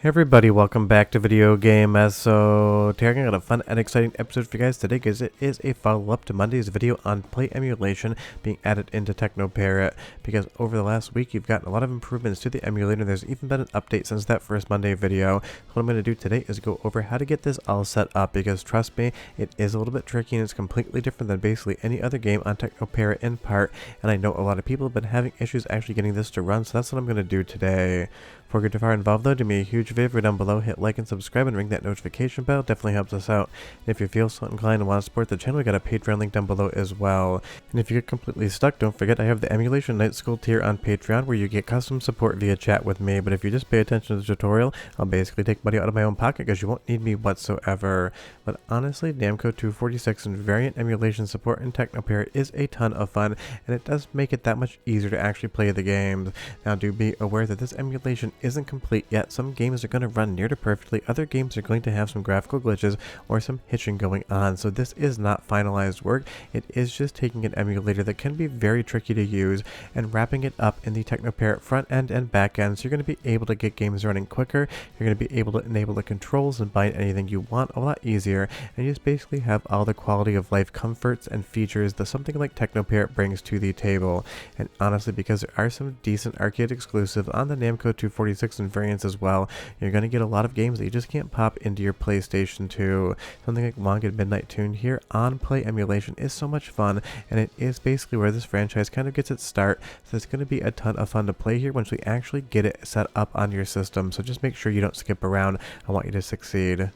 Hey everybody, welcome back to Video Game So today I got a fun and exciting episode for you guys today because it is a follow-up to Monday's video on play emulation being added into Teknoparrot, because over the last week you've gotten a lot of improvements to the emulator. There's even been an update since that first Monday video. So what I'm going to do today is go over how to get this all set up, because trust me, it is a little bit tricky and it's completely different than basically any other game on Teknoparrot in part, and I know a lot of people have been having issues actually getting this to run, so that's what I'm going to do today. Before we get too far involved though, do me a huge favor down below, hit like and subscribe and ring that notification bell, definitely helps us out. And if you feel so inclined and want to support the channel, we got a Patreon link down below as well. And if you get completely stuck, don't forget I have the Emulation Night School tier on Patreon where you get custom support via chat with me, but if you just pay attention to the tutorial, I'll basically take money out of my own pocket because you won't need me whatsoever. But honestly, Namco 246 and variant emulation support in Teknoparrot is a ton of fun, and it does make it that much easier to actually play the games. Now do be aware that this emulation isn't complete yet. Some games are going to run near to perfectly, other games are going to have some graphical glitches or some hitching going on, so this is not finalized work. It is just taking an emulator that can be very tricky to use and wrapping it up in the Teknoparrot front end and back end, so you're going to be able to get games running quicker, you're going to be able to enable the controls and bind anything you want a lot easier, and you just basically have all the quality of life comforts and features that something like Teknoparrot brings to the table. And honestly, because there are some decent arcade exclusives on the Namco 246 and variants as well, you're going to get a lot of games that you just can't pop into your PlayStation 2. Something like Wangan Midnight tuned here on play emulation is so much fun, and it is basically where this franchise kind of gets its start, so it's going to be a ton of fun to play here once we actually get it set up on your system, so just make sure you don't skip around. I want you to succeed.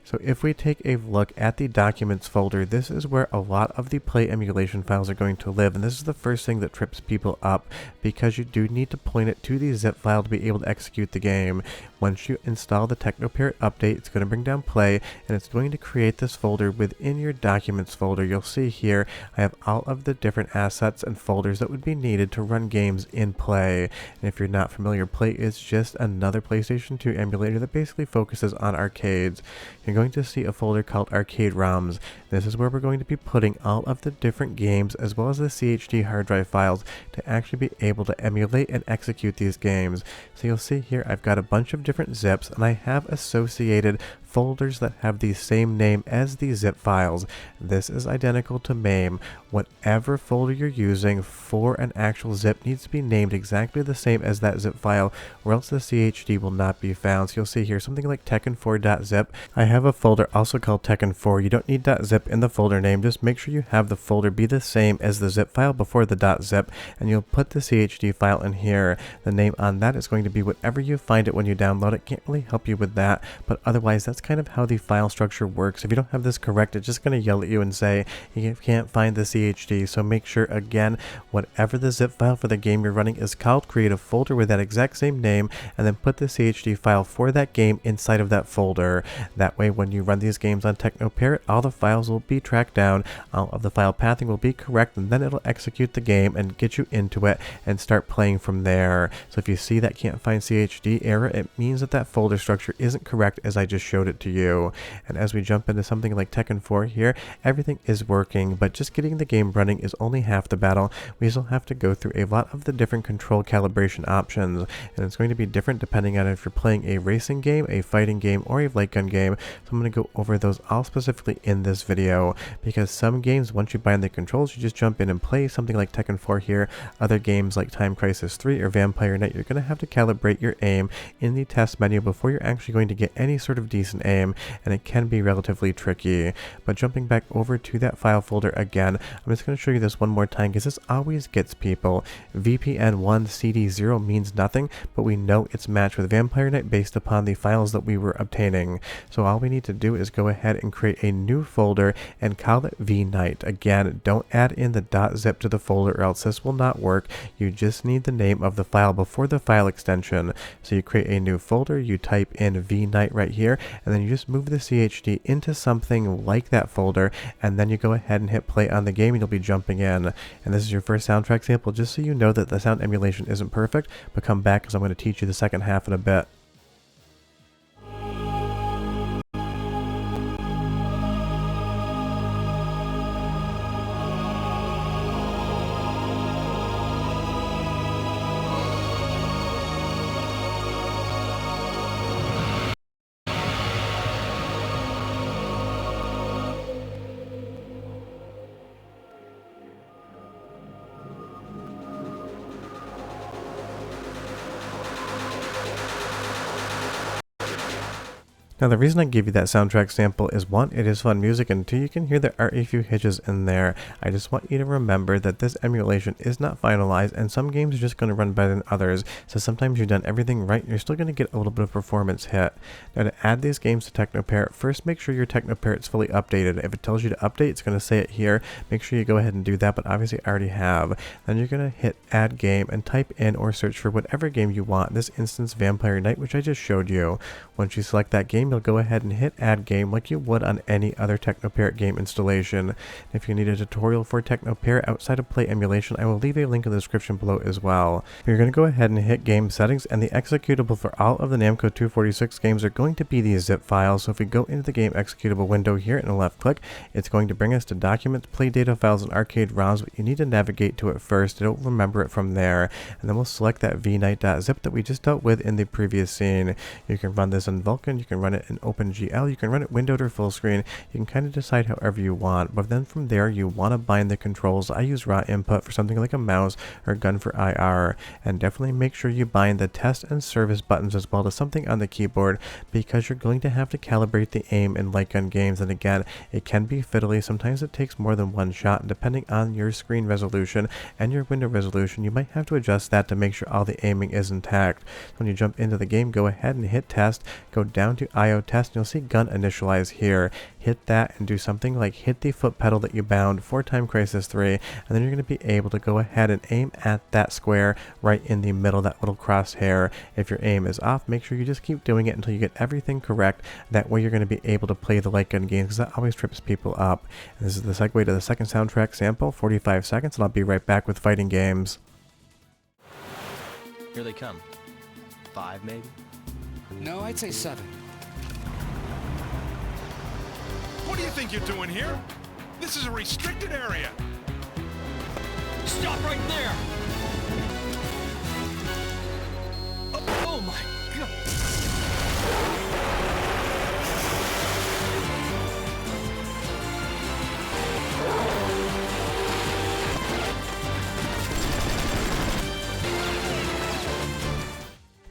So if we take a look at the documents folder, this is where a lot of the play emulation files are going to live, and this is the first thing that trips people up, because you do need to point it to the zip file to be able to execute the game. Once you install the Teknoparrot update, it's going to bring down play, and it's going to create this folder within your documents folder. You'll see here I have all of the different assets and folders that would be needed to run games in play. And if you're not familiar, play is just another PlayStation 2 emulator that basically focuses on arcades. You're going to see a folder called Arcade ROMs. This is where we're going to be putting all of the different games as well as the CHD hard drive files to actually be able to emulate and execute these games. So you'll see here I've got a bunch of different zips, and I have associated folders that have the same name as the zip files. This is identical to MAME. Whatever folder you're using for an actual zip needs to be named exactly the same as that zip file, or else the CHD will not be found. So you'll see here something like Tekken4.zip. I have a folder also called Tekken4. You don't need .zip in the folder name, just make sure you have the folder be the same as the zip file before the .zip, and you'll put the CHD file in here. The name on that is going to be whatever you find it when you download it. Can't really help you with that, but otherwise that's kind of how the file structure works. If you don't have this correct, it's just going to yell at you and say you can't find the CHD. So make sure, again, whatever the zip file for the game you're running is called, create a folder with that exact same name, and then put the CHD file for that game inside of that folder. That way when you run these games on Teknoparrot, all the files will be tracked down, all of the file pathing will be correct, and then it'll execute the game and get you into it and start playing from there. So if you see that can't find CHD error, it means that that folder structure isn't correct as I just showed it to you. And as we jump into something like Tekken 4 here, everything is working, but just getting the game running is only half the battle. We still have to go through a lot of the different control calibration options, and it's going to be different depending on if you're playing a racing game, a fighting game, or a light gun game. So I'm going to go over those all specifically in this video, because some games, once you bind the controls, you just jump in and play something like Tekken 4 here. Other games like Time Crisis 3 or Vampire Knight, you're going to have to calibrate your aim in the test menu before you're actually going to get any sort of decent aim, and it can be relatively tricky. But jumping back over to that file folder again, I'm just going to show you this one more time because this always gets people. VPN1 CD0 means nothing, but we know it's matched with Vampire Knight based upon the files that we were obtaining. So all we need to do is go ahead and create a new folder and call it vnight. Again, don't add in the .zip to the folder or else this will not work. You just need the name of the file before the file extension. So you create a new folder, you type in vnight right here, and then you just move the CHD into something like that folder, and then you go ahead and hit play on the game and you'll be jumping in. And this is your first soundtrack sample, just so you know that the sound emulation isn't perfect, but come back because I'm going to teach you the second half in a bit. Now the reason I give you that soundtrack sample is one, it is fun music, and two, you can hear there are a few hitches in there. I just want you to remember that this emulation is not finalized, and some games are just going to run better than others, so sometimes you've done everything right, you're still going to get a little bit of performance hit. Now to add these games to Teknoparrot, first make sure your Teknoparrot's fully updated. If it tells you to update, it's going to say it here. Make sure you go ahead and do that, but obviously I already have. Then you're going to hit add game and type in or search for whatever game you want. In this instance, Vampire Knight, which I just showed you. Once you select that game, you'll go ahead and hit add game like you would on any other Teknoparrot game installation. If you need a tutorial for Teknoparrot outside of Play Emulation, I will leave a link in the description below as well. You're going to go ahead and hit game settings, and the executable for all of the Namco 246 games are going to be these zip files. So if we go into the game executable window here and left click, it's going to bring us to documents, play data files, and arcade ROMs, but you need to navigate to it first. It'll remember it from there, and then we'll select that vnight.zip that we just dealt with in the previous scene. You can run this in Vulkan, you can run it in OpenGL, you can run it windowed or full screen. You can kind of decide however you want, but then from there you want to bind the controls. I use raw input for something like a mouse or gun for IR, and definitely make sure you bind the test and service buttons as well to something on the keyboard, because you're going to have to calibrate the aim in light gun games, and again, it can be fiddly. Sometimes it takes more than one shot, and depending on your screen resolution and your window resolution, you might have to adjust that to make sure all the aiming is intact. When you jump into the game, go ahead and hit test, go down to IO test, and you'll see gun initialize here. Hit that and do something like hit the foot pedal that you bound for Time Crisis 3, and then you're going to be able to go ahead and aim at that square right in the middle, that little crosshair. If your aim is off, make sure you just keep doing it until you get everything correct. That way you're going to be able to play the light gun games, because that always trips people up. And this is the segue to the second soundtrack sample, 45 seconds, and I'll be right back with fighting games. Here they come. 5 maybe? No, I'd say 7. What do you think you're doing here? This is a restricted area. Stop right there! Oh my god!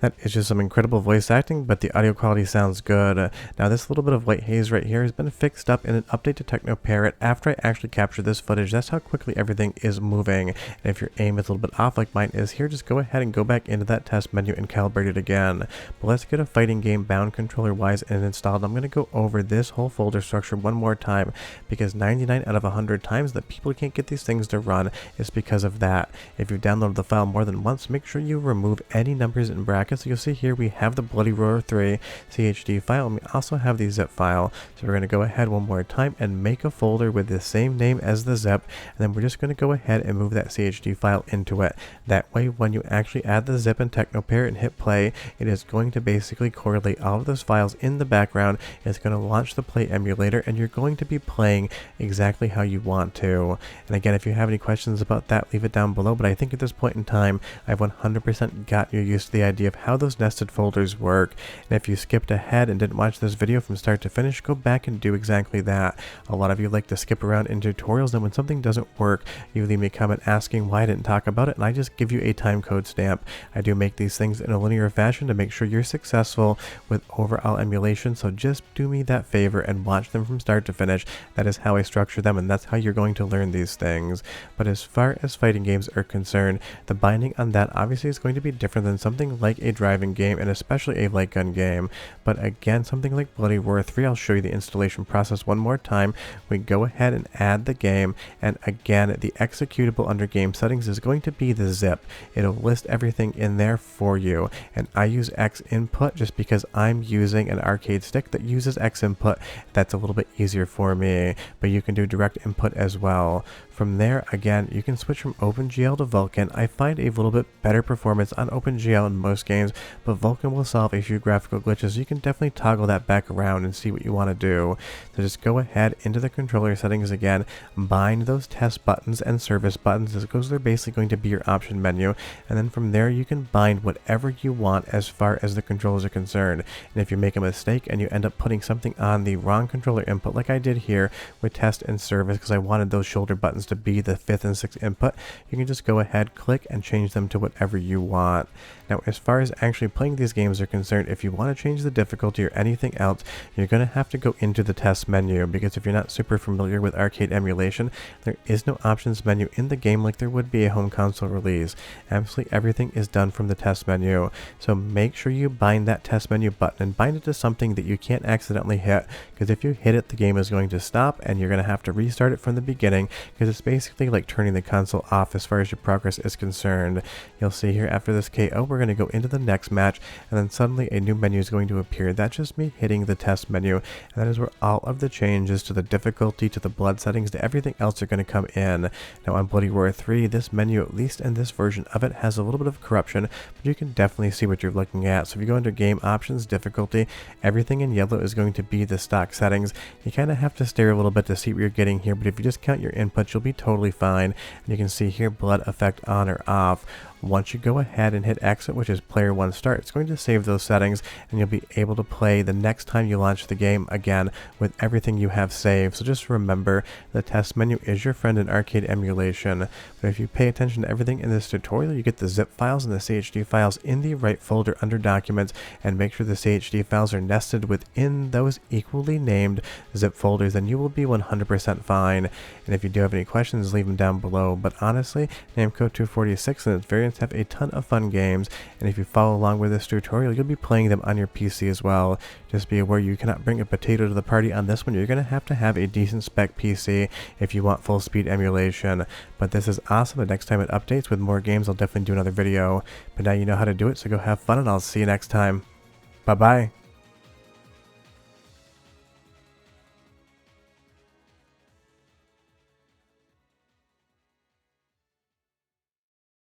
That is just some incredible voice acting, but the audio quality sounds good. Now this little bit of white haze right here has been fixed up in an update to Teknoparrot after I actually captured this footage. That's how quickly everything is moving. And if your aim is a little bit off like mine is here, just go ahead and go back into that test menu and calibrate it again. But let's get a fighting game bound controller wise and installed. I'm going to go over this whole folder structure one more time, because 99 out of 100 times that people can't get these things to run is because of that. If you download the file more than once, make sure you remove any numbers and brackets. So you'll see here we have the Bloody Roar 3 CHD file, and we also have the zip file. So we're going to go ahead one more time and make a folder with the same name as the zip, and then we're just going to go ahead and move that CHD file into it. That way when you actually add the zip in Teknoparrot and hit play, it is going to basically correlate all of those files in the background. It's going to launch the Play Emulator, and you're going to be playing exactly how you want to. And again, if you have any questions about that, leave it down below, but I think at this point in time I've 100% got you used to the idea of how those nested folders work. And if you skipped ahead and didn't watch this video from start to finish, go back and do exactly that. A lot of you like to skip around in tutorials, and when something doesn't work, you leave me a comment asking why I didn't talk about it, and I just give you a time code stamp. I do make these things in a linear fashion to make sure you're successful with overall emulation, so just do me that favor and watch them from start to finish. That is how I structure them, and that's how you're going to learn these things. But as far as fighting games are concerned, the binding on that obviously is going to be different than something like a driving game, and especially a light gun game. But again, something like Bloody Roar 3, I'll show you the installation process one more time. We go ahead and add the game, and again, the executable under game settings is going to be the zip. It'll list everything in there for you, and I use X input just because I'm using an arcade stick that uses X input. That's a little bit easier for me, but you can do direct input as well. From there, again, you can switch from OpenGL to Vulkan. I find a little bit better performance on OpenGL in most games, but Vulkan will solve a few graphical glitches. You can definitely toggle that back around and see what you want to do. So just go ahead into the controller settings again, bind those test buttons and service buttons, because they're basically going to be your option menu, and then from there you can bind whatever you want as far as the controls are concerned. And if you make a mistake and you end up putting something on the wrong controller input, like I did here with test and service, because I wanted those shoulder buttons to be the 5th and 6th input, you can just go ahead, click, and change them to whatever you want. Now, as far as actually playing these games are concerned, if you want to change the difficulty or anything else, you're going to have to go into the test menu, because if you're not super familiar with arcade emulation, there is no options menu in the game like there would be a home console release. Absolutely everything is done from the test menu. So make sure you bind that test menu button and bind it to something that you can't accidentally hit, because if you hit it, the game is going to stop and you're going to have to restart it from the beginning, because it's basically like turning the console off as far as your progress is concerned. You'll see here after this KO, we're going to go into the next match, and then suddenly a new menu is going to appear. That's just me hitting the test menu, and that is where all of the changes to the difficulty, to the blood settings, to everything else are going to come in. Now on Bloody Roar 3, this menu, at least in this version of it, has a little bit of corruption, but you can definitely see what you're looking at. So if you go into game options, difficulty, everything in yellow is going to be the stock settings. You kind of have to stare a little bit to see what you're getting here, but if you just count your inputs, you'll be totally fine. And you can see here blood effect on or off. Once you go ahead and hit exit, which is player 1 start, it's going to save those settings, and you'll be able to play the next time you launch the game again with everything you have saved. So just remember, the test menu is your friend in arcade emulation. But if you pay attention to everything in this tutorial, you get the zip files and the CHD files in the right folder under documents, and make sure the CHD files are nested within those equally named zip folders, and you will be 100% fine. And if you do have any questions, leave them down below. But honestly, Namco 246 and its variants have a ton of fun games, and if you follow along with this tutorial, you'll be playing them on your PC as well. Just be aware you cannot bring a potato to the party on this one. You're going to have a decent spec PC if you want full speed emulation. But this is awesome, and next time it updates with more games, I'll definitely do another video. But now you know how to do it, so go have fun, and I'll see you next time. Bye bye.